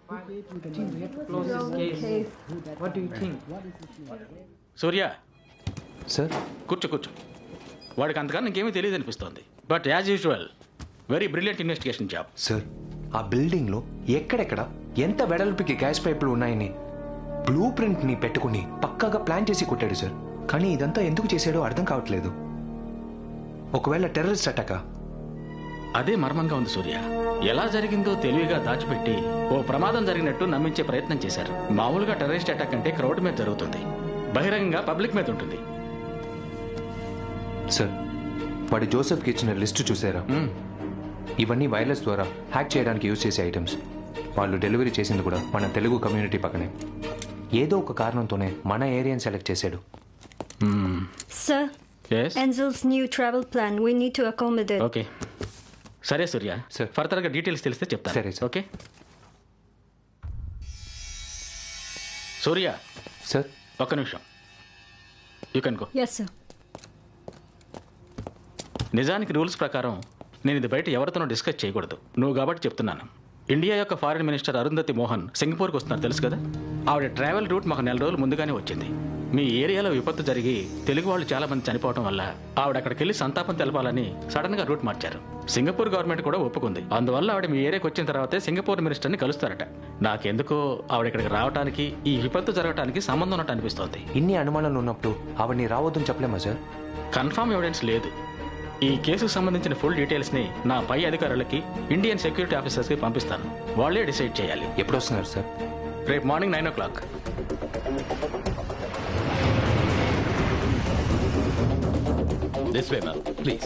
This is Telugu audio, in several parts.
Close this case. What do you think? Surya sir కూర్చో కూర్చో. వాడికి అంతకన్నా ఇంకేమీ తెలియదు అనిపిస్తోంది. But as usual very brilliant investigation job. Sir ఆ బిల్డింగ్లో ఎక్కడెక్కడ ఎంత వెడల్పుకి గ్యాస్ పైపులు ఉన్నాయని బ్లూ ప్రింట్ని పెట్టుకుని పక్కాగా ప్లాన్ చేసి కొట్టాడు సార్. కానీ ఇదంతా ఎందుకు చేశాడో అర్థం కావట్లేదు. ఒకవేళ టెర్రరిస్ట్ అటాకా? అదే మర్మంగా ఉంది సూర్య. ఎలా జరిగిందో తెలివిగా దాచిపెట్టి ఓ ప్రమాదం జరిగినట్టు నమ్మించే ప్రయత్నం చేశారు. మామూలుగా టెర్రరిస్ట్ అటాక్ అంటే క్రౌడ్ మీద జరుగుతుంది, బహిరంగంగా పబ్లిక్ మీద ఉంటుంది. సార్ వాడు జోసెఫ్కి ఇచ్చిన లిస్టు చూసారా? ఇవన్నీ వైర్లెస్ ద్వారా హ్యాక్ చేయడానికి యూజ్ చేసే ఐటమ్స్. వాళ్ళు డెలివరీ చేసింది కూడా మన తెలుగు కమ్యూనిటీ పక్కనే. ఏదో ఒక కారణంతోనే మన ఏరియాని సెలెక్ట్ చేశాడు. Sir, Yes? Angel's new travel plan. We need to accommodate. Okay సరే సూర్య, Sir. ఫర్దర్గా డీటెయిల్స్ తెలిస్తే చెప్తాను. సరే, sir. ఓకే సూర్య సార్ ఒక్క నిమిషం. You can go. Yes, sir. నిజానికి రూల్స్ ప్రకారం నేను ఇది బయట ఎవరితోనూ డిస్కస్ చేయకూడదు. నువ్వు కాబట్టి చెప్తున్నాను. ఇండియా యొక్క ఫారిన్ మినిస్టర్ అరుంధతి మోహన్ సింగపూర్కి వస్తున్నారు, తెలుసు కదా? ఆవిడ ట్రావెల్ రూట్ మాకు 4 రోజులు ముందుగానే వచ్చింది. మీ ఏరియాలో విపత్తు జరిగి తెలుగు వాళ్ళు చాలా మంది చనిపోవడం వల్ల ఆవిడ అక్కడికి వెళ్ళి సంతాపం తెలపాలని సడన్ గా రూట్ మార్చారు. సింగపూర్ గవర్నమెంట్ కూడా ఒప్పుకుంది. అందువల్ల ఆవిడ మీ ఏరియాకి వచ్చిన తర్వాతే సింగపూర్ మినిస్టర్ని కలుస్తారట. నాకెందుకో ఆవిడ ఇక్కడికి రావడానికి ఈ విపత్తు జరగడానికి సంబంధం ఉన్నట్టు అనిపిస్తోంది. ఇన్ని అనుమానాలు ఉన్నప్పుడు ఆవిడ్ని రావద్దని చెప్పలేమా సార్? కన్ఫర్మ్ ఎవిడెన్స్ లేదు. ఈ కేసుకు సంబంధించిన ఫుల్ డీటెయిల్స్ ని నా పై అధికారులకి, ఇండియన్ సెక్యూరిటీ ఆఫీసర్స్ కి పంపిస్తాను. వాళ్ళే డిసైడ్ చేయాలి. ఎప్పుడు వస్తున్నారు సార్? రేపు morning 9 o'clock. This way, ma'am. Please.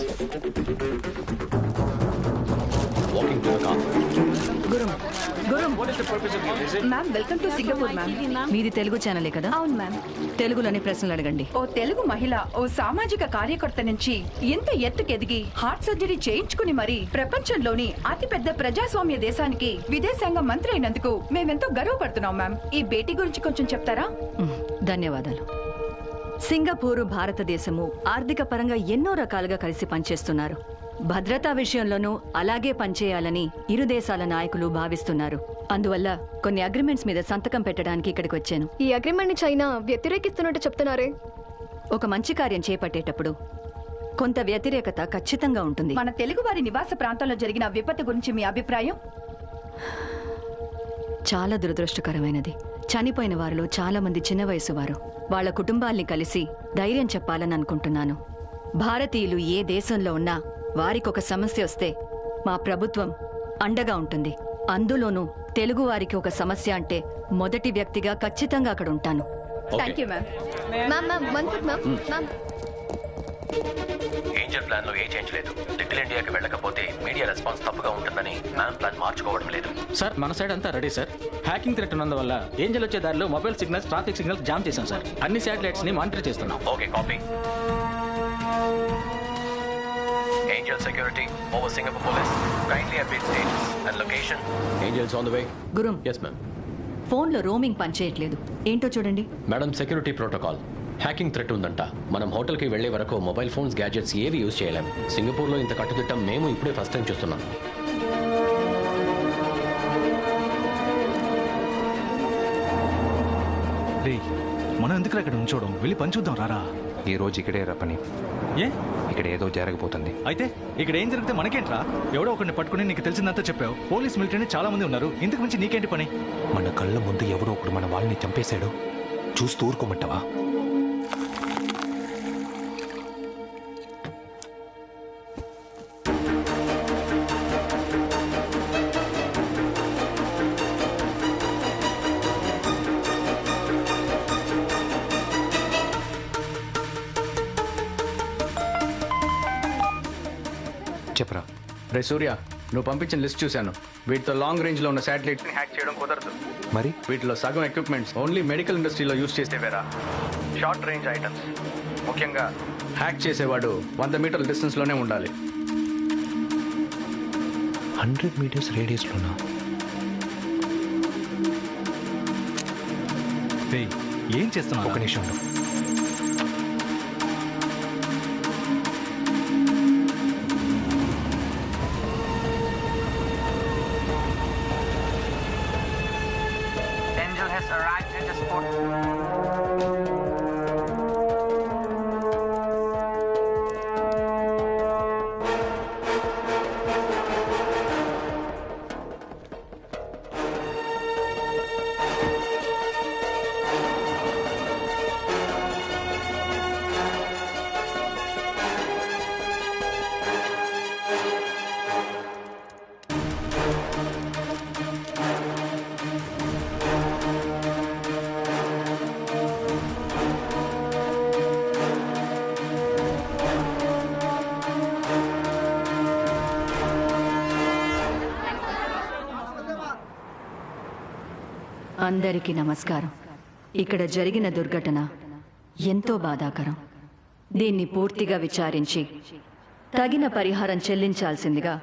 Walking to the car. Guram ma'am, welcome to Singapore ma'am. మీది తెలుగు ఛానలే కదా? అవును మ్యామ్. తెలుగులోని ప్రశ్నలు అడగండి. ఓ తెలుగు మహిళ ఓ సామాజిక కార్యకర్త నుంచి ఎంత ఎత్తుకెదిగి హార్ట్ సర్జరీ చేయించుకుని మరి ప్రపంచంలోని అతిపెద్ద ప్రజాస్వామ్య దేశానికి విదేశాంగ మంత్రి అయినందుకు మేమెంతో గర్వపడుతున్నాం మ్యామ్. ఈ భేటీ గురించి కొంచెం చెప్తారా? ధన్యవాదాలు. సింగపూరు భారతదేశము ఆర్థిక పరంగా ఎన్నో రకాలుగా కలిసి పనిచేస్తున్నారు. భద్రతా విషయంలోనూ అలాగే పనిచేయాలని ఇరు దేశాల నాయకులు భావిస్తున్నారు. అందువల్ల కొన్ని అగ్రిమెంట్స్ మీద సంతకం పెట్టడానికి ఇక్కడికి వచ్చాను. ఈ అగ్రిమెంట్ ని చైనా వ్యతిరేకిస్తున్నట్టు చెప్తున్నారే. ఒక మంచి కార్యం చేపట్టేటప్పుడు కొంత వ్యతిరేకత ఖచ్చితంగా ఉంటుంది. మన తెలుగు వారి నివాస ప్రాంతంలో జరిగిన విపత్తు గురించి మీ అభిప్రాయం? చాలా దురదృష్టకరమైనది. చనిపోయిన వారిలో చాలా మంది చిన్న వయసు వారు. వాళ్ళ కుటుంబాల్ని కలిసి ధైర్యం చెప్పాలని అనుకుంటున్నాను. భారతీయులు ఏ దేశంలో ఉన్నా వారికొక సమస్య వస్తే మా ప్రభుత్వం అండగా ఉంటుంది. అందులోనూ తెలుగు వారికి ఒక సమస్య అంటే మొదటి వ్యక్తిగా ఖచ్చితంగా అక్కడ ఉంటాను. Thank you ma'am. Angel plan లో ఏ చేంజ్ లేదు. లిటిల్ ఇండియాకి వెళ్ళకపోతే మీడియా రెస్పాన్స్ తప్పుగా ఉంటుందని మ్యామ్ ప్లాన్ మార్చుకోవడం లేదు. సార్ మన సైడ్ అంతా రెడీ సార్. హ్యాకింగ్ థ్రెట్ ఉన్నందువల్ల ఏంజల్ వచ్చే దారిలో mobile signals, traffic signals jam చేశాం సార్. అన్ని శాటిలైట్స్ ని మానిటర్ చేస్తున్నాం. Okay, copy. Angel security over Singapore police. Kindly update status and location. Angels on the way. గురుం, Yes, ma'am. ఫోన్లో రోమింగ్ పనిచేయట్లేదు. ఏంటో చూడండి. Madam, security protocol. Hacking threat ఉందంట. మనం హోటల్కి వెళ్లే వరకు మొబైల్ ఫోన్స్, గ్యాడ్జెట్స్ ఏవి యూజ్ చేయలేం. సింగపూర్లో ఇంత కట్టుదిట్టం మేము ఇప్పుడే ఫస్ట్ టైం చూస్తున్నాం. మనం ఎందుకు అక్కడ ఉంచోడం? వెళ్ళి పని చూద్దాం రారా. ఈ రోజు ఇక్కడే రా పని. ఏ ఇక్కడ ఏదో జరగబోతుంది. అయితే ఇక్కడ ఏం జరిగితే మనకేంట్రా? ఎవడో ఒకరిని పట్టుకుని నీకు తెలిసిందంతా చెప్పావు. పోలీస్ మిలిటరీ చాలా మంది ఉన్నారు. ఇంతకు మించి నీకేంటి పని? మన కళ్ళ ముందు ఎవడో ఒకడు మన వాళ్ళని చంపేశాడు. చూస్తూ ఊరుకోమంటావా? చెప్పరా. రే సూర్య, నువ్వు పంపించిన లిస్ట్ చూశాను. వీటితో లాంగ్ రేంజ్ లో ఉన్న శాటిలైట్స్ ని హ్యాక్ చేయడం కుదరదు. మరి వీటిలో సగం ఎక్విప్మెంట్స్ ఓన్లీ మెడికల్ ఇండస్ట్రీలో యూజ్ చేసేవేరా. Short range items. ముఖ్యంగా హ్యాక్ చేసేవాడు 100 మీటర్ల డిస్టెన్స్ లోనే ఉండాలి. 100 మీటర్స్ రేడియస్లోనా? ఏం చేస్తున్నావు? ఒక నిమిషం. has arrived at the spot. అందరికీ నమస్కారం. ఇక్కడ జరిగిన దుర్ఘటన ఎంతో బాధాకరం. దీన్ని పూర్తిగా విచారించి తగిన పరిహారం చెల్లించాల్సిందిగా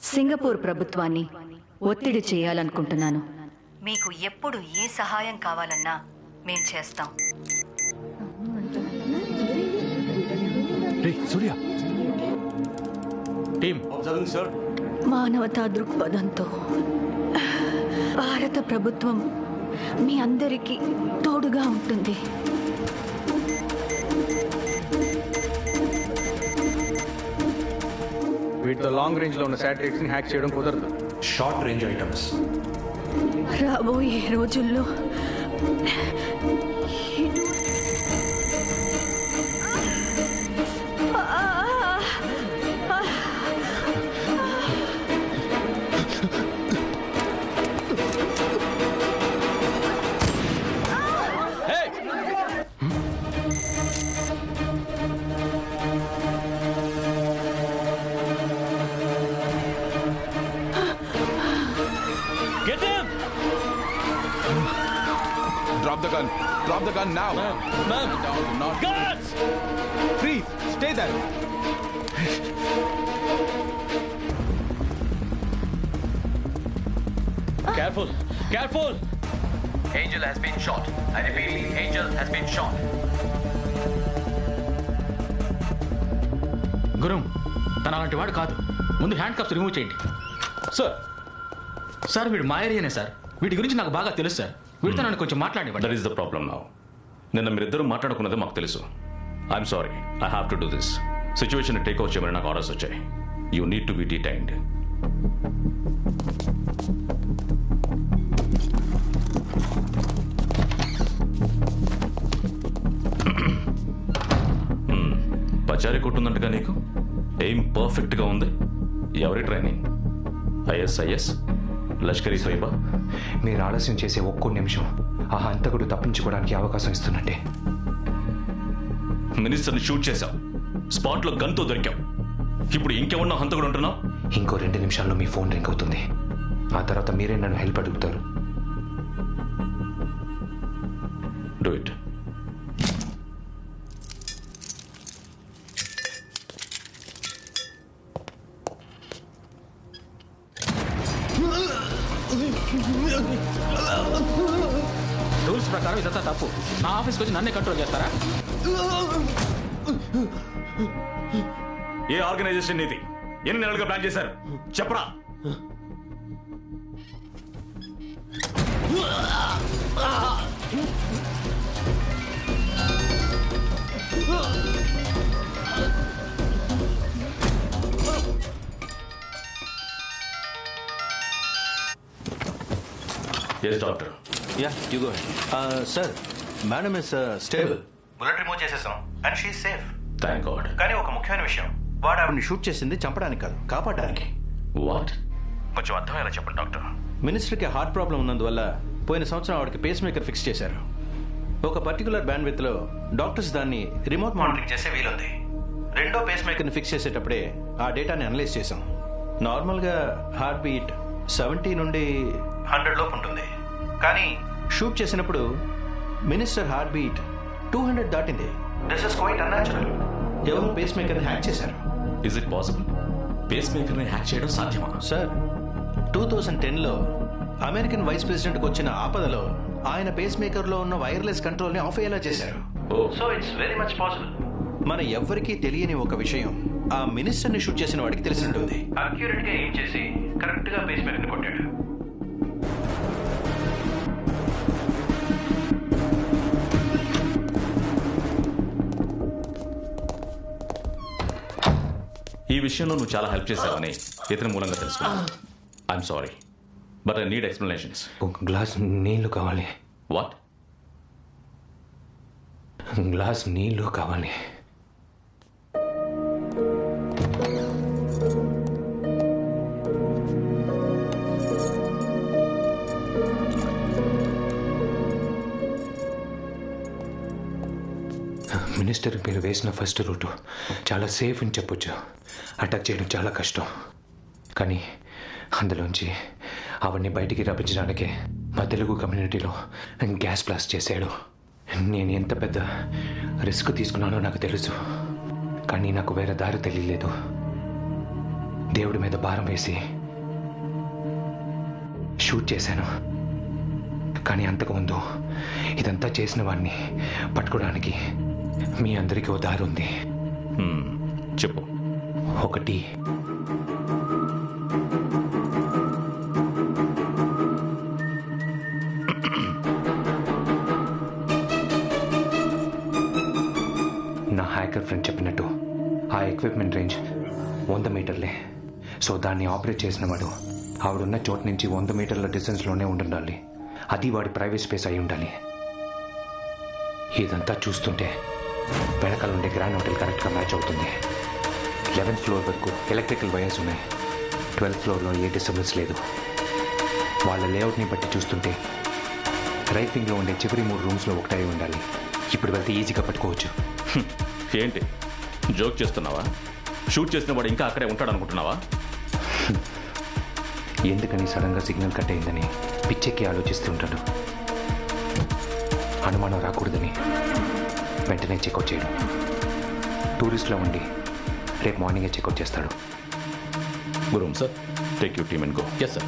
సింగపూర్ ప్రభుత్వాన్ని ఒత్తిడి చేయాలనుకుంటున్నాను. మీకు ఎప్పుడు ఏ సహాయం కావాలన్నా మేం చేస్తాం. మానవతా దృక్పథంతో భారత ప్రభుత్వం మీ అందరికీ తోడుగా ఉంటుంది. వీటితో లాంగ్ రేంజ్ లో ఉన్న శాటిలైట్స్ ని హ్యాక్ చేయడం కుదరదు. షార్ట్ రేంజ్ ఐటమ్స్ రాబోయే రోజుల్లో Drop the gun now. Ma'am. Guards! Freeze! Stay there. Careful! Careful! Angel has been shot. I repeat, Angel has been shot. గురుం, తన అలాంటి వాడు కాదు. ముందు హ్యాండ్ కప్స్ రిమూవ్ చేయండి. సార్ వీడు మా ఏరియానే సార్. వీటి గురించి నాకు బాగా తెలుసు సార్. వీడితో నన్ను కొంచెం మాట్లాడివ్వండి. That is the problem now. నిన్న మీరిద్దరూ మాట్లాడుకున్నదే మాకు తెలుసు. I'm sorry, I have to do this. Situation take over చేయమని నాకు ఆర్డర్స్ వచ్చాయి. You need to be detained. పచారీ కొట్టుందంటగా నీకు? ఏం పర్ఫెక్ట్గా ఉంది. ఎవరి ట్రైనింగ్? ఐఎస్ఐఎస్, లష్కరీ సైబా? మీరు ఆలస్యం చేసే ఒక్కో నిమిషం ఆ హంతకుడు తప్పించుకోవడానికి అవకాశం ఇస్తున్నట్టే. మినిస్టర్ని షూట్ చేశావు, స్పాట్లో గన్తో దొరికావు. ఇప్పుడు ఇంకెవన్నా హంతకుడు ఉంటున్నావు? ఇంకో 2 నిమిషాల్లో మీ ఫోన్ రింగ్ అవుతుంది. ఆ తర్వాత మీరే నన్ను హెల్ప్ అడుగుతారు. Do it. రూల్స్ ప్రకారం ఇదంతా తప్పు. నా ఆఫీస్కి వచ్చి నన్నే కంట్రోల్ చేస్తారా? ఏ ఆర్గనైజేషన్ ఇది? ఎన్ని నెలలుగా ప్లాన్ చేశారు చెప్పరా? Yes, doctor. Yeah, you go ahead. Sir, madam is stable. Bullet remove చేసేసాం and she safe. Thank God. కానీ ఒక ముఖ్యమైన విషయం, వాడు ఆవిడని షూట్ చేసింది చంపడానికి కాదు, కాపాడడానికి. What? కొంచెం అర్థమయ్యేలా చెప్పండి డాక్టర్. మినిస్టర్కి హార్ట్ ప్రాబ్లం ఉన్నందువల్ల పోయిన సంవత్సరం ఆవిడకి పేస్ మేకర్ ఫిక్స్ చేశారు. ఒక పర్టికులర్ బ్యాండ్ విత్ లో డాక్టర్స్ దాన్ని రిమోట్ మానిటరింగ్ చేసే వీలుంది. రెండో పేస్ మేకర్ని ఫిక్స్ చేసేటప్పుడే ఆ డేటాని అనలైజ్ చేసాం. నార్మల్గా హార్ట్ బీట్ 70 నుండి 100 లోపు ఉంటుంది. కానీ షూట్ చేసినప్పుడు మినిస్టర్ హార్ట్ బీట్ 200 దాటింది. This is quite unnatural. ఎవరు పేస్ మేకర్ని హ్యాక్ చేశారు. Is it possible? పేస్ మేకర్ని హ్యాక్ చేయడం సాధ్యమా? సార్, 2010లో అమెరికన్ వైస్ ప్రెసిడెంట్కి వచ్చిన ఆపదలో ఆయన పేస్ మేకర్లో ఉన్న వైర్లెస్ కంట్రోల్ని ఆఫ్ అయ్యేలా చేశారు. So it's very much possible. మన ఎవ్వరికీ తెలియని ఒక విషయం ఆ మినిస్టర్ని షూట్ చేసిన వాడికి తెలిసి ఉంటుంది. అక్యురేట్ గా ఏం చేసి కరెక్ట్ గా పేస్ మేకర్ని కొట్టాడు. విషయంలో నువ్వు చాలా హెల్ప్ చేసావని ఇతని మూలంగా తెలుసుకున్నాను. I'm sorry, but I need explanations. ఒక గ్లాస్ నీళ్లు కావాలి. వాట్? గ్లాస్ నీళ్లు కావాలి. మినిస్టర్ మీరు వేసిన ఫస్ట్ రూటు చాలా సేఫ్ అని చెప్పొచ్చు. అటాక్ చేయడం చాలా కష్టం. కానీ అందులోంచి అవన్నీ బయటికి రప్పించడానికే మా తెలుగు కమ్యూనిటీలో గ్యాస్ బ్లాస్ట్ చేశాడు. నేను ఎంత పెద్ద రిస్క్ తీసుకున్నానో నాకు తెలుసు. కానీ నాకు వేరే దారి తెలియలేదు. దేవుడి మీద భారం వేసి షూట్ చేశాను. కానీ అంతకుముందు ఇదంతా చేసిన వాడిని పట్టుకోవడానికి మీ అందరికీ ఓ దారి ఉంది. చెప్పు. ఒకటి, నా హ్యాకర్ ఫ్రెండ్ చెప్పినట్టు ఆ ఎక్విప్మెంట్ రేంజ్ 100 మీటర్లే. సో దాన్ని ఆపరేట్ చేసిన వాడు ఆవిడున్న చోటు నుంచి 100 మీటర్ల డిస్టెన్స్లోనే ఉండాలి. అది వాడి ప్రైవేట్ స్పేస్ అయి ఉండాలి. ఇదంతా చూస్తుంటే వెనకాల ఉండే గ్రాండ్ హోటల్ కరెక్ట్గా మ్యాచ్ అవుతుంది. 11th ఫ్లోర్ వరకు ఎలక్ట్రికల్ వైర్స్ ఉన్నాయి. 12th ఫ్లోర్లో ఏ డిస్టర్బెన్స్ లేదు. వాళ్ళ లేఅవుట్ని బట్టి చూస్తుంటే రైట్ వింగ్లో ఉండే చివరి 3 రూమ్స్లో ఒకటై ఉండాలి. ఇప్పుడు వెళ్తే ఈజీగా పట్టుకోవచ్చు. ఏంటి జోక్ చేస్తున్నావా? షూట్ చేసిన వాడు ఇంకా అక్కడే ఉంటాడు అనుకుంటున్నావా? ఎందుకని సడన్గా సిగ్నల్ కట్ అయిందని పిచ్చెక్కి ఆలోచిస్తుంటాడు. అనుమానం రాకూడదని వెంటనే చెక్అవుట్ చేయడం. టూరిస్ట్లో ఉండి రేపు మార్నింగే చెక్అవుట్ చేస్తాడు. గురూమ్ sir, take you team and go. Yes sir.